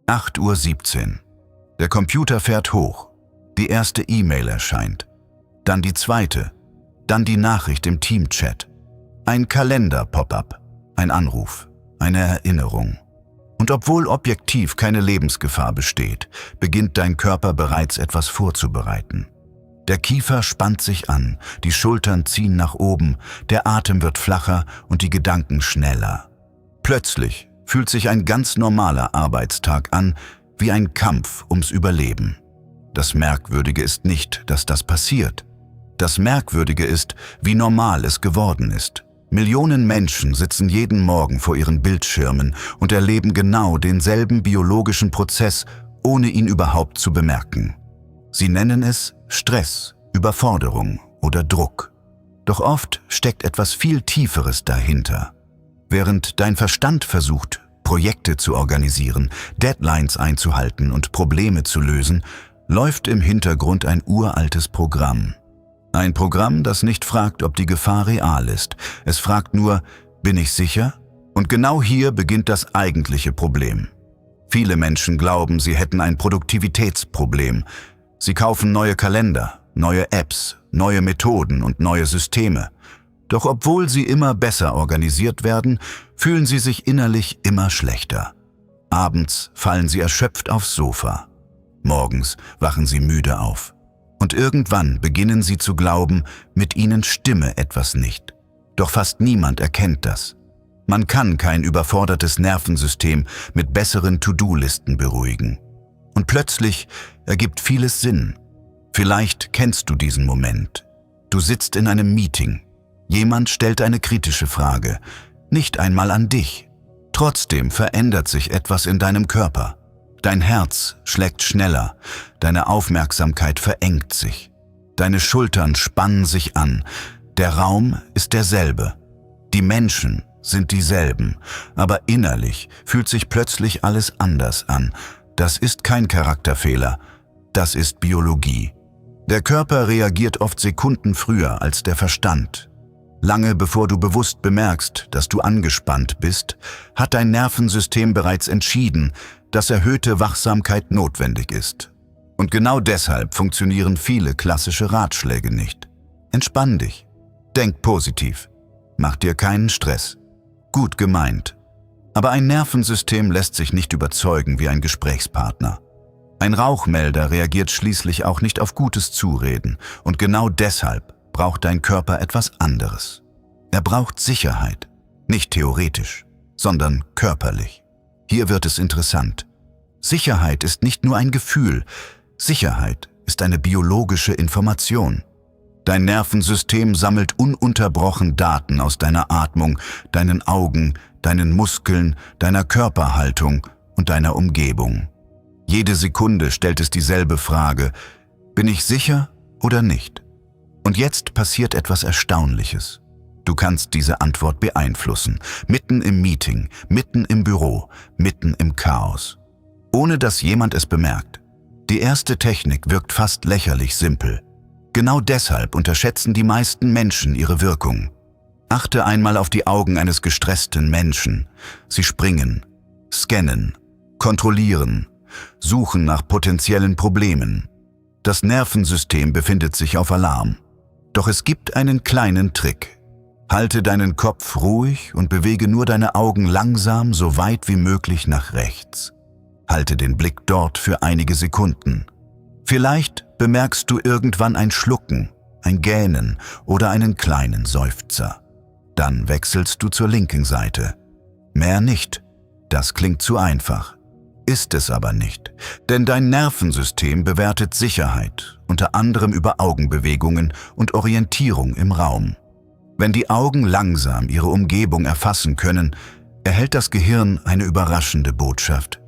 8:17 Uhr. Der Computer fährt hoch. Die erste E-Mail erscheint. Dann die zweite. Dann die Nachricht im Teamchat. Ein Kalender-Pop-up. Ein Anruf. Eine Erinnerung. Und obwohl objektiv keine Lebensgefahr besteht, beginnt dein Körper bereits etwas vorzubereiten. Der Kiefer spannt sich an, die Schultern ziehen nach oben, der Atem wird flacher und die Gedanken schneller. Plötzlich fühlt sich ein ganz normaler Arbeitstag an, wie ein Kampf ums Überleben. Das Merkwürdige ist nicht, dass das passiert. Das Merkwürdige ist, wie normal es geworden ist. Millionen Menschen sitzen jeden Morgen vor ihren Bildschirmen und erleben genau denselben biologischen Prozess, ohne ihn überhaupt zu bemerken. Sie nennen es Stress, Überforderung oder Druck. Doch oft steckt etwas viel Tieferes dahinter. Während dein Verstand versucht, Projekte zu organisieren, Deadlines einzuhalten und Probleme zu lösen, läuft im Hintergrund ein uraltes Programm. Ein Programm, das nicht fragt, ob die Gefahr real ist. Es fragt nur, bin ich sicher? Und genau hier beginnt das eigentliche Problem. Viele Menschen glauben, sie hätten ein Produktivitätsproblem. Sie kaufen neue Kalender, neue Apps, neue Methoden und neue Systeme. Doch obwohl sie immer besser organisiert werden, fühlen sie sich innerlich immer schlechter. Abends fallen sie erschöpft aufs Sofa. Morgens wachen sie müde auf. Und irgendwann beginnen sie zu glauben, mit ihnen stimme etwas nicht. Doch fast niemand erkennt das. Man kann kein überfordertes Nervensystem mit besseren To-Do-Listen beruhigen. Und plötzlich ergibt vieles Sinn. Vielleicht kennst du diesen Moment. Du sitzt in einem Meeting. Jemand stellt eine kritische Frage, nicht einmal an dich. Trotzdem verändert sich etwas in deinem Körper. Dein Herz schlägt schneller, deine Aufmerksamkeit verengt sich. Deine Schultern spannen sich an. Der Raum ist derselbe. Die Menschen sind dieselben, aber innerlich fühlt sich plötzlich alles anders an. Das ist kein Charakterfehler, das ist Biologie. Der Körper reagiert oft Sekunden früher als der Verstand. Lange bevor du bewusst bemerkst, dass du angespannt bist, hat dein Nervensystem bereits entschieden, dass erhöhte Wachsamkeit notwendig ist. Und genau deshalb funktionieren viele klassische Ratschläge nicht. Entspann dich. Denk positiv. Mach dir keinen Stress. Gut gemeint. Aber ein Nervensystem lässt sich nicht überzeugen wie ein Gesprächspartner. Ein Rauchmelder reagiert schließlich auch nicht auf gutes Zureden. Und genau deshalb braucht dein Körper etwas anderes. Er braucht Sicherheit. Nicht theoretisch, sondern körperlich. Hier wird es interessant. Sicherheit ist nicht nur ein Gefühl. Sicherheit ist eine biologische Information. Dein Nervensystem sammelt ununterbrochen Daten aus deiner Atmung, deinen Augen, deinen Muskeln, deiner Körperhaltung und deiner Umgebung. Jede Sekunde stellt es dieselbe Frage: Bin ich sicher oder nicht? Und jetzt passiert etwas Erstaunliches. Du kannst diese Antwort beeinflussen, mitten im Meeting, mitten im Büro, mitten im Chaos. Ohne dass jemand es bemerkt. Die erste Technik wirkt fast lächerlich simpel. Genau deshalb unterschätzen die meisten Menschen ihre Wirkung. Achte einmal auf die Augen eines gestressten Menschen. Sie springen, scannen, kontrollieren, suchen nach potenziellen Problemen. Das Nervensystem befindet sich auf Alarm. Doch es gibt einen kleinen Trick. Halte deinen Kopf ruhig und bewege nur deine Augen langsam so weit wie möglich nach rechts. Halte den Blick dort für einige Sekunden. Vielleicht bemerkst du irgendwann ein Schlucken, ein Gähnen oder einen kleinen Seufzer. Dann wechselst du zur linken Seite. Mehr nicht. Das klingt zu einfach. Ist es aber nicht. Denn dein Nervensystem bewertet Sicherheit, unter anderem über Augenbewegungen und Orientierung im Raum. Wenn die Augen langsam ihre Umgebung erfassen können, erhält das Gehirn eine überraschende Botschaft.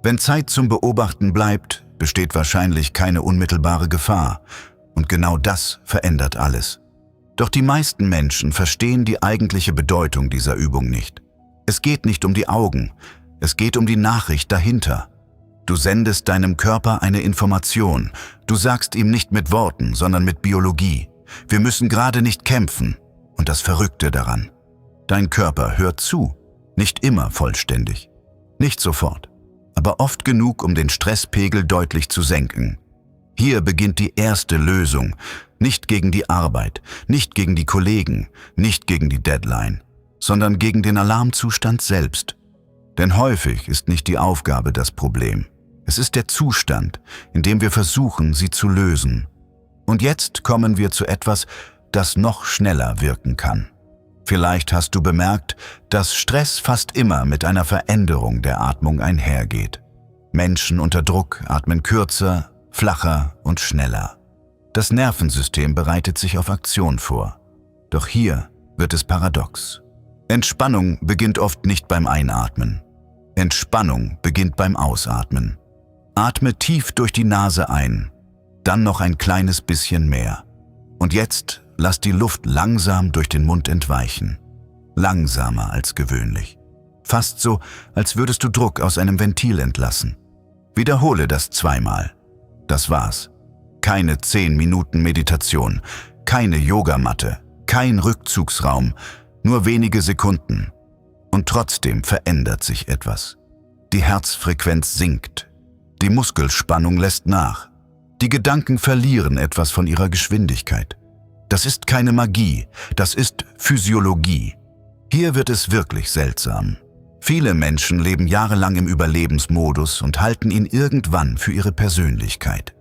Wenn Zeit zum Beobachten bleibt, besteht wahrscheinlich keine unmittelbare Gefahr. Und genau das verändert alles. Doch die meisten Menschen verstehen die eigentliche Bedeutung dieser Übung nicht. Es geht nicht um die Augen, es geht um die Nachricht dahinter. Du sendest deinem Körper eine Information. Du sagst ihm nicht mit Worten, sondern mit Biologie: Wir müssen gerade nicht kämpfen. Und das Verrückte daran: Dein Körper hört zu, nicht immer vollständig, nicht sofort, aber oft genug, um den Stresspegel deutlich zu senken. Hier beginnt die erste Lösung, nicht gegen die Arbeit, nicht gegen die Kollegen, nicht gegen die Deadline, sondern gegen den Alarmzustand selbst. Denn häufig ist nicht die Aufgabe das Problem. Es ist der Zustand, in dem wir versuchen, sie zu lösen. Und jetzt kommen wir zu etwas, das noch schneller wirken kann. Vielleicht hast du bemerkt, dass Stress fast immer mit einer Veränderung der Atmung einhergeht. Menschen unter Druck atmen kürzer, flacher und schneller. Das Nervensystem bereitet sich auf Aktion vor. Doch hier wird es paradox. Entspannung beginnt oft nicht beim Einatmen. Entspannung beginnt beim Ausatmen. Atme tief durch die Nase ein, dann noch ein kleines bisschen mehr. Und jetzt lass die Luft langsam durch den Mund entweichen. Langsamer als gewöhnlich. Fast so, als würdest du Druck aus einem Ventil entlassen. Wiederhole das 2-mal. Das war's. Keine 10 Minuten Meditation, keine Yogamatte, kein Rückzugsraum, nur wenige Sekunden. Und trotzdem verändert sich etwas. Die Herzfrequenz sinkt. Die Muskelspannung lässt nach. Die Gedanken verlieren etwas von ihrer Geschwindigkeit. Das ist keine Magie, das ist Physiologie. Hier wird es wirklich seltsam. Viele Menschen leben jahrelang im Überlebensmodus und halten ihn irgendwann für ihre Persönlichkeit.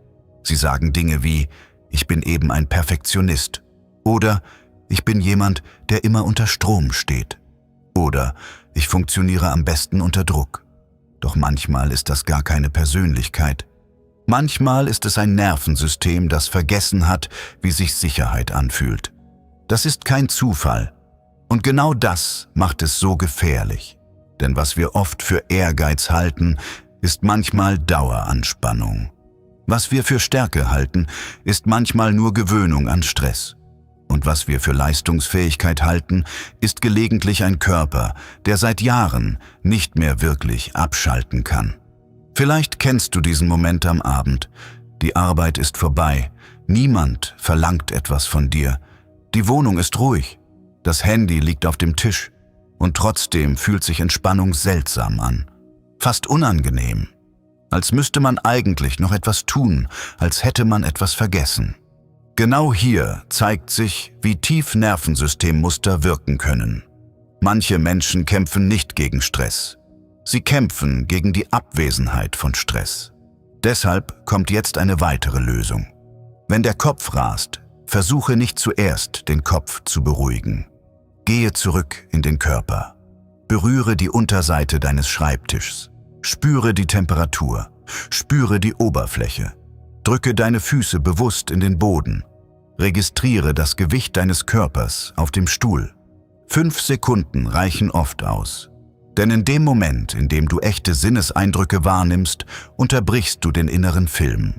Sie sagen Dinge wie, ich bin eben ein Perfektionist oder ich bin jemand, der immer unter Strom steht oder ich funktioniere am besten unter Druck. Doch manchmal ist das gar keine Persönlichkeit. Manchmal ist es ein Nervensystem, das vergessen hat, wie sich Sicherheit anfühlt. Das ist kein Zufall. Und genau das macht es so gefährlich. Denn was wir oft für Ehrgeiz halten, ist manchmal Daueranspannung. Was wir für Stärke halten, ist manchmal nur Gewöhnung an Stress. Und was wir für Leistungsfähigkeit halten, ist gelegentlich ein Körper, der seit Jahren nicht mehr wirklich abschalten kann. Vielleicht kennst du diesen Moment am Abend. Die Arbeit ist vorbei. Niemand verlangt etwas von dir. Die Wohnung ist ruhig. Das Handy liegt auf dem Tisch. Und trotzdem fühlt sich Entspannung seltsam an. Fast unangenehm. Als müsste man eigentlich noch etwas tun, als hätte man etwas vergessen. Genau hier zeigt sich, wie tief Nervensystemmuster wirken können. Manche Menschen kämpfen nicht gegen Stress. Sie kämpfen gegen die Abwesenheit von Stress. Deshalb kommt jetzt eine weitere Lösung. Wenn der Kopf rast, versuche nicht zuerst, den Kopf zu beruhigen. Gehe zurück in den Körper. Berühre die Unterseite deines Schreibtischs. Spüre die Temperatur. Spüre die Oberfläche. Drücke deine Füße bewusst in den Boden. Registriere das Gewicht deines Körpers auf dem Stuhl. 5 Sekunden reichen oft aus. Denn in dem Moment, in dem du echte Sinneseindrücke wahrnimmst, unterbrichst du den inneren Film.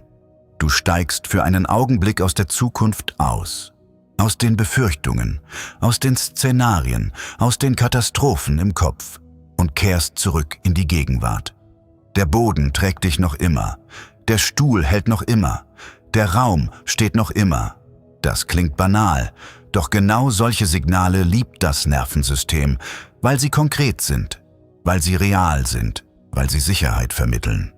Du steigst für einen Augenblick aus der Zukunft aus. Aus den Befürchtungen, aus den Szenarien, aus den Katastrophen im Kopf und kehrst zurück in die Gegenwart. Der Boden trägt dich noch immer. Der Stuhl hält noch immer. Der Raum steht noch immer. Das klingt banal, doch genau solche Signale liebt das Nervensystem, weil sie konkret sind, weil sie real sind, weil sie Sicherheit vermitteln.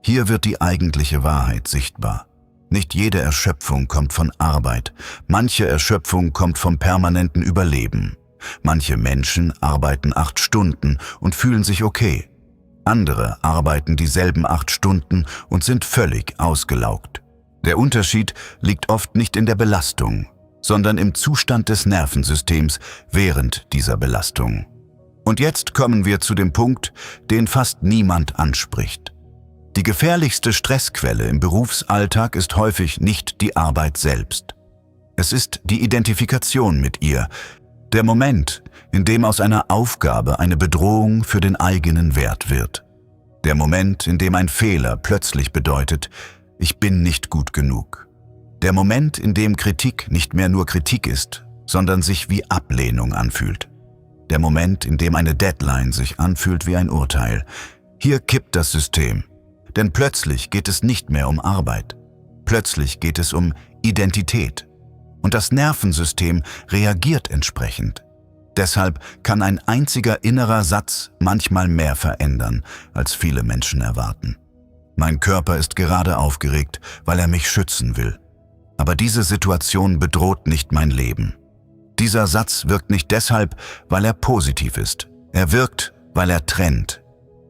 Hier wird die eigentliche Wahrheit sichtbar. Nicht jede Erschöpfung kommt von Arbeit, manche Erschöpfung kommt vom permanenten Überleben. Manche Menschen arbeiten 8 Stunden und fühlen sich okay. Andere arbeiten dieselben 8 Stunden und sind völlig ausgelaugt. Der Unterschied liegt oft nicht in der Belastung, sondern im Zustand des Nervensystems während dieser Belastung. Und jetzt kommen wir zu dem Punkt, den fast niemand anspricht. Die gefährlichste Stressquelle im Berufsalltag ist häufig nicht die Arbeit selbst. Es ist die Identifikation mit ihr, der Moment, in dem aus einer Aufgabe eine Bedrohung für den eigenen Wert wird. Der Moment, in dem ein Fehler plötzlich bedeutet, ich bin nicht gut genug. Der Moment, in dem Kritik nicht mehr nur Kritik ist, sondern sich wie Ablehnung anfühlt. Der Moment, in dem eine Deadline sich anfühlt wie ein Urteil. Hier kippt das System. Denn plötzlich geht es nicht mehr um Arbeit. Plötzlich geht es um Identität. Und das Nervensystem reagiert entsprechend. Deshalb kann ein einziger innerer Satz manchmal mehr verändern, als viele Menschen erwarten. Mein Körper ist gerade aufgeregt, weil er mich schützen will. Aber diese Situation bedroht nicht mein Leben. Dieser Satz wirkt nicht deshalb, weil er positiv ist. Er wirkt, weil er trennt.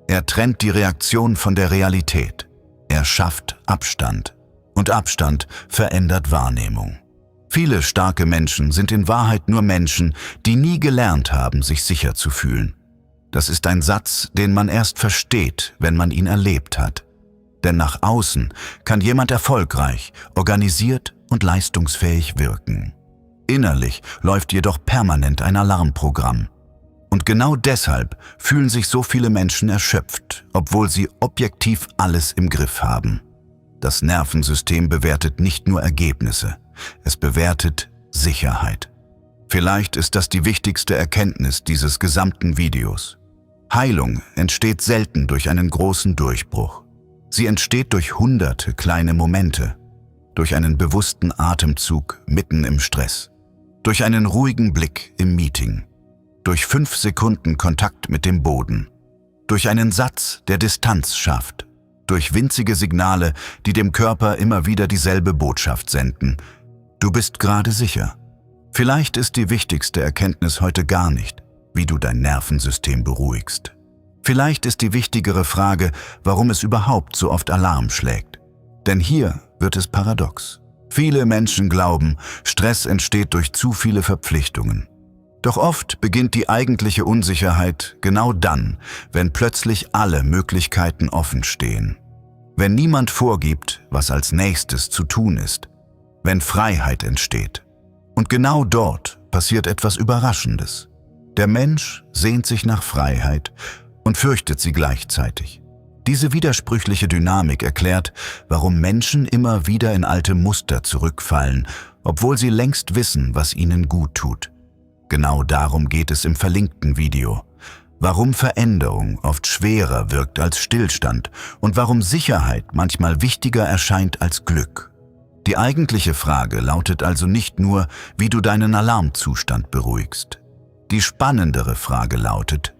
Er trennt die Reaktion von der Realität. Er schafft Abstand. Und Abstand verändert Wahrnehmung. Viele starke Menschen sind in Wahrheit nur Menschen, die nie gelernt haben, sich sicher zu fühlen. Das ist ein Satz, den man erst versteht, wenn man ihn erlebt hat. Denn nach außen kann jemand erfolgreich, organisiert und leistungsfähig wirken. Innerlich läuft jedoch permanent ein Alarmprogramm. Und genau deshalb fühlen sich so viele Menschen erschöpft, obwohl sie objektiv alles im Griff haben. Das Nervensystem bewertet nicht nur Ergebnisse, es bewertet Sicherheit. Vielleicht ist das die wichtigste Erkenntnis dieses gesamten Videos. Heilung entsteht selten durch einen großen Durchbruch. Sie entsteht durch hunderte kleine Momente, durch einen bewussten Atemzug mitten im Stress, durch einen ruhigen Blick im Meeting, durch 5 Sekunden Kontakt mit dem Boden, durch einen Satz, der Distanz schafft, durch winzige Signale, die dem Körper immer wieder dieselbe Botschaft senden. Du bist gerade sicher. Vielleicht ist die wichtigste Erkenntnis heute gar nicht, wie du dein Nervensystem beruhigst. Vielleicht ist die wichtigere Frage, warum es überhaupt so oft Alarm schlägt. Denn hier wird es paradox. Viele Menschen glauben, Stress entsteht durch zu viele Verpflichtungen. Doch oft beginnt die eigentliche Unsicherheit genau dann, wenn plötzlich alle Möglichkeiten offen stehen. Wenn niemand vorgibt, was als nächstes zu tun ist. Wenn Freiheit entsteht. Und genau dort passiert etwas Überraschendes. Der Mensch sehnt sich nach Freiheit und fürchtet sie gleichzeitig. Diese widersprüchliche Dynamik erklärt, warum Menschen immer wieder in alte Muster zurückfallen, obwohl sie längst wissen, was ihnen gut tut. Genau darum geht es im verlinkten Video. Warum Veränderung oft schwerer wirkt als Stillstand und warum Sicherheit manchmal wichtiger erscheint als Glück. Die eigentliche Frage lautet also nicht nur, wie du deinen Alarmzustand beruhigst. Die spannendere Frage lautet,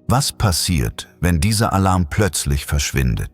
was passiert, wenn dieser Alarm plötzlich verschwindet?